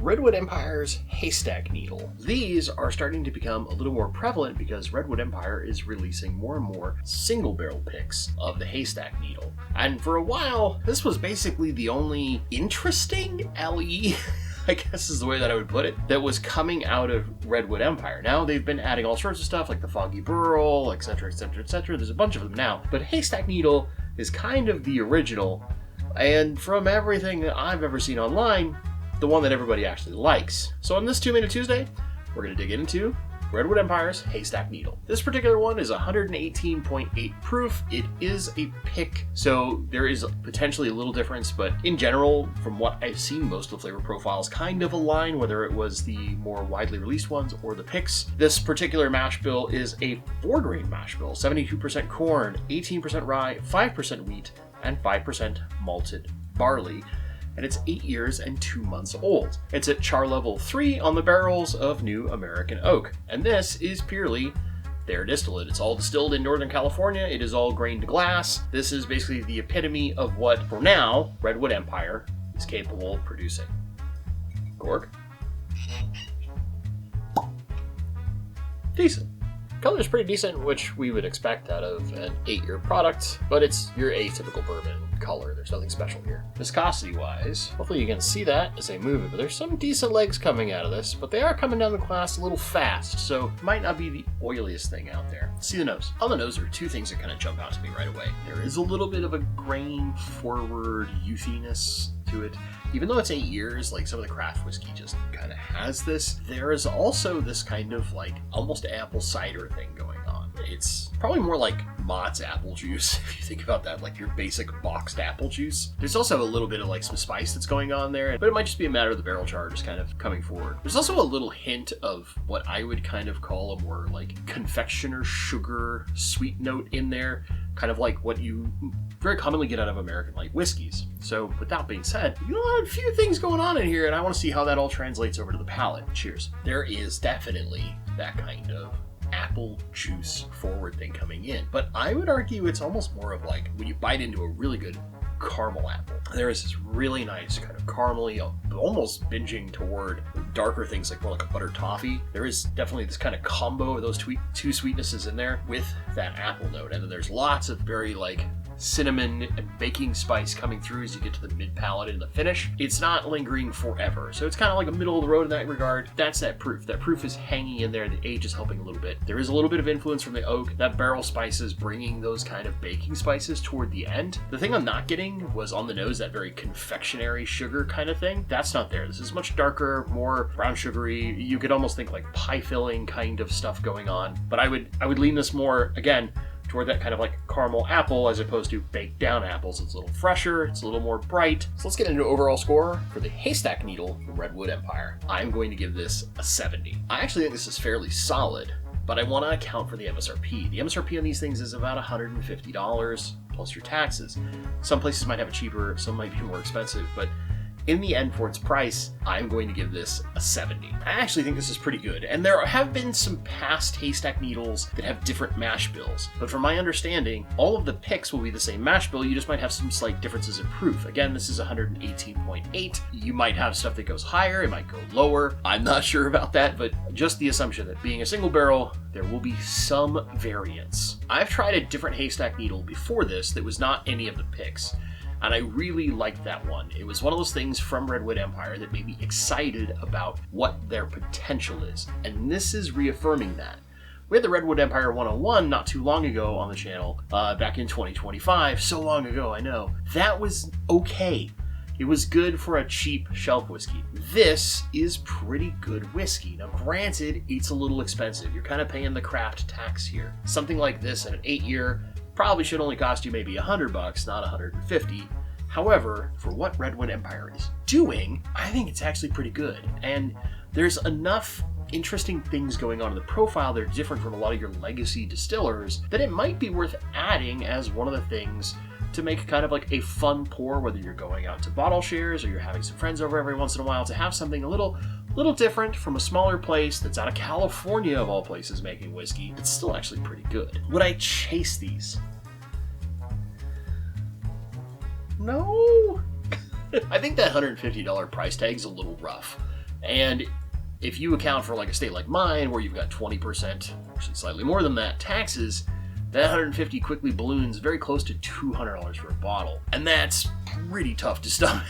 Redwood Empire's Haystack Needle. These are starting to become a little more prevalent because Redwood Empire is releasing more and more single barrel picks of the Haystack Needle. And for a while, this was basically the only interesting LE I guess is the way that I would put it, that was coming out of Redwood Empire. Now they've been adding all sorts of stuff like the Foggy Burl, etc, etc, etc. There's a bunch of them now, but Haystack Needle is kind of the original, and from everything that I've ever seen online, the one that everybody actually likes. So on this 2 Minute Tuesday, we're going to dig into Redwood Empire's Haystack Needle. This particular one is 118.8 proof. It is a pick, so there is potentially a little difference, but in general, from what I've seen, most of the flavor profiles kind of align, whether it was the more widely released ones or the picks. This particular mash bill is a 4-grain mash bill, 72% corn, 18% rye, 5% wheat, and 5% malted barley. And it's 8 years and 2 months old. It's at char level 3 on the barrels of New American Oak. And this is purely their distillate. It's all distilled in Northern California. It is all grained glass. This is basically the epitome of what, for now, Redwood Empire is capable of producing. Cork. Decent. Color is pretty decent, which we would expect out of an 8-year product, but it's your atypical bourbon color. There's nothing special here. Viscosity-wise, hopefully you can see that as I move it, but there's some decent legs coming out of this, but they are coming down the glass a little fast, so it might not be the oiliest thing out there. See the nose. On the nose, there are two things that kind of jump out to me right away. There is a little bit of a grain-forward youthiness to it. Even though it's 8 years, like some of the craft whiskey just kind of has this, there is also this kind of like almost apple cider thing going on. It's probably more like Mott's apple juice, if you think about that, like your basic boxed apple juice. There's also a little bit of like some spice that's going on there, but it might just be a matter of the barrel char just kind of coming forward. There's also a little hint of what I would kind of call a more like confectioner sugar sweet note in there, kind of like what you very commonly get out of American light whiskeys. So with that being said, you know, a few things going on in here, and I want to see how that all translates over to the palate. Cheers. There is definitely that kind of apple juice forward thing coming in, but I would argue it's almost more of like when you bite into a really good caramel apple. There is this really nice kind of caramely, almost binging toward darker things like more like a butter toffee. There is definitely this kind of combo of those two sweetnesses in there with that apple note, and then there's lots of very like cinnamon and baking spice coming through as you get to the mid palate and the finish. It's not lingering forever, so it's kind of like a middle of the road in that regard. That's that proof. That proof is hanging in there. The age is helping a little bit. There is a little bit of influence from the oak. That barrel spices bringing those kind of baking spices toward the end. The thing I'm not getting was on the nose, that very confectionery sugar kind of thing. That's not there. This is much darker, more brown sugary. You could almost think like pie filling kind of stuff going on. But I would lean this more, again, toward that kind of like caramel apple as opposed to baked down apples. It's a little fresher, it's a little more bright. So let's get into overall score for the Haystack Needle from Redwood Empire. I'm going to give this a 70. I actually think this is fairly solid, but I want to account for the MSRP. The MSRP on these things is about $150 plus your taxes. Some places might have it cheaper, some might be more expensive, but in the end, for its price, I'm going to give this a 70. I actually think this is pretty good, and there have been some past Haystack Needles that have different mash bills, but from my understanding, all of the picks will be the same mash bill. You just might have some slight differences in proof. Again, this is 118.8. You might have stuff that goes higher, it might go lower. I'm not sure about that, but just the assumption that being a single barrel, there will be some variance. I've tried a different Haystack Needle before this that was not any of the picks, and I really liked that one. It was one of those things from Redwood Empire that made me excited about what their potential is. And this is reaffirming that. We had the Redwood Empire 101 not too long ago on the channel, back in 2025. So long ago, I know. That was okay. It was good for a cheap shelf whiskey. This is pretty good whiskey. Now granted, it's a little expensive. You're kind of paying the craft tax here. Something like this at an 8-year probably should only cost you maybe $100, not $150. However, for what Redwood Empire is doing, I think it's actually pretty good. And there's enough interesting things going on in the profile that are different from a lot of your legacy distillers that it might be worth adding as one of the things to make kind of like a fun pour, whether you're going out to bottle shares or you're having some friends over every once in a while, to have something a little different from a smaller place that's out of California of all places making whiskey. It's still actually pretty good. Would I chase these? No. I think that $150 price tag's a little rough. And if you account for like a state like mine, where you've got 20%, actually slightly more than that, taxes, that 150 quickly balloons very close to $200 for a bottle. And that's pretty tough to stomach.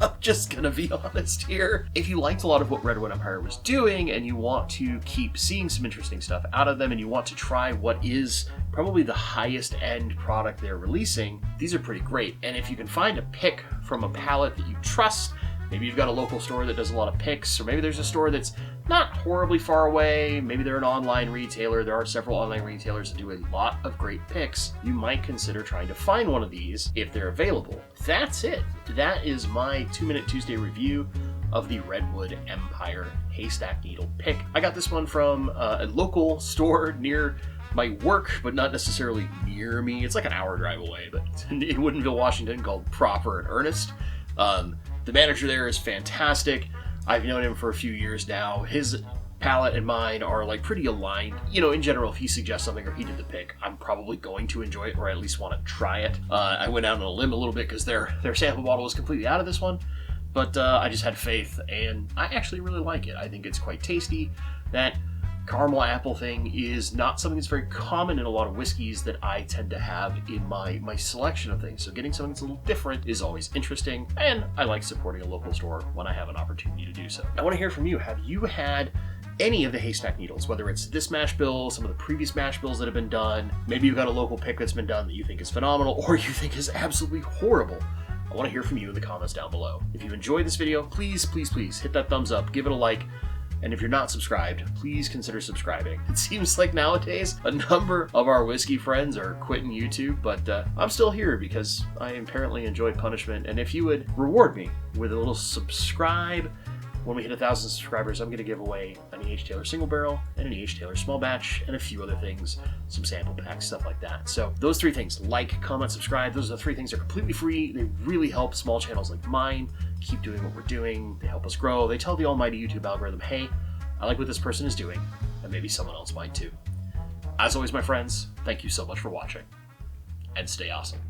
I'm just gonna be honest here. If you liked a lot of what Redwood Empire was doing and you want to keep seeing some interesting stuff out of them and you want to try what is probably the highest end product they're releasing, these are pretty great. And if you can find a pick from a palate that you trust, maybe you've got a local store that does a lot of picks, or maybe there's a store that's not horribly far away, maybe they're an online retailer, there are several online retailers that do a lot of great picks, you might consider trying to find one of these if they're available. That's it. That is my 2-Minute Tuesday review of the Redwood Empire Haystack Needle pick. I got this one from a local store near my work, but not necessarily near me. It's like an hour drive away, but in Woodinville, Washington, called Proper and Earnest. The manager there is fantastic. I've known him for a few years now. His palate and mine are like pretty aligned. You know, in general, if he suggests something or he did the pick, I'm probably going to enjoy it or at least want to try it. I went out on a limb a little bit because their sample bottle was completely out of this one, but I just had faith and I actually really like it. I think it's quite tasty. That caramel apple thing is not something that's very common in a lot of whiskeys that I tend to have in my selection of things. So getting something that's a little different is always interesting, and I like supporting a local store when I have an opportunity to do so. I want to hear from you. Have you had any of the Haystack Needles, whether it's this mash bill, some of the previous mash bills that have been done? Maybe you've got a local pick that's been done that you think is phenomenal or you think is absolutely horrible. I want to hear from you in the comments down below. If you enjoyed this video, please, please, please hit that thumbs up, give it a like. And if you're not subscribed, please consider subscribing. It seems like nowadays a number of our whiskey friends are quitting YouTube, but I'm still here because I apparently enjoy punishment. And if you would reward me with a little subscribe, when we hit 1,000 subscribers, I'm going to give away an E.H. Taylor single barrel and an E.H. Taylor small batch and a few other things, some sample packs, stuff like that. So those 3 things, like, comment, subscribe, those are the 3 things that are completely free. They really help small channels like mine keep doing what we're doing. They help us grow. They tell the almighty YouTube algorithm, hey, I like what this person is doing, and maybe someone else might too. As always, my friends, thank you so much for watching, and stay awesome.